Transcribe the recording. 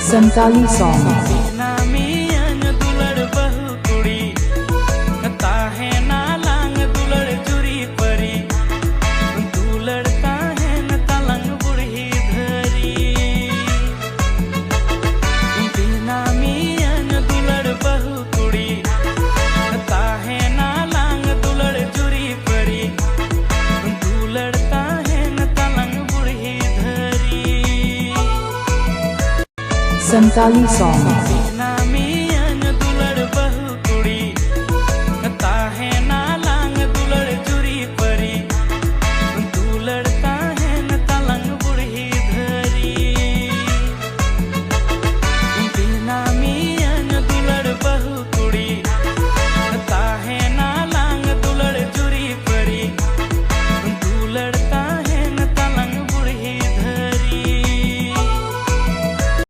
Santali song नामियन दुलड़ बहु कुड़ी ताहे ना लांग दुलड़ चुरी परी दुलड़ता है न तलंग बुढ़ी धरी नामियन दुलड़ बहु कुड़ी ताहे ना लांग दुलड़ चुरी परी दुलड़ता है न तलंग बुढ़ी धरी संताली सॉन्ग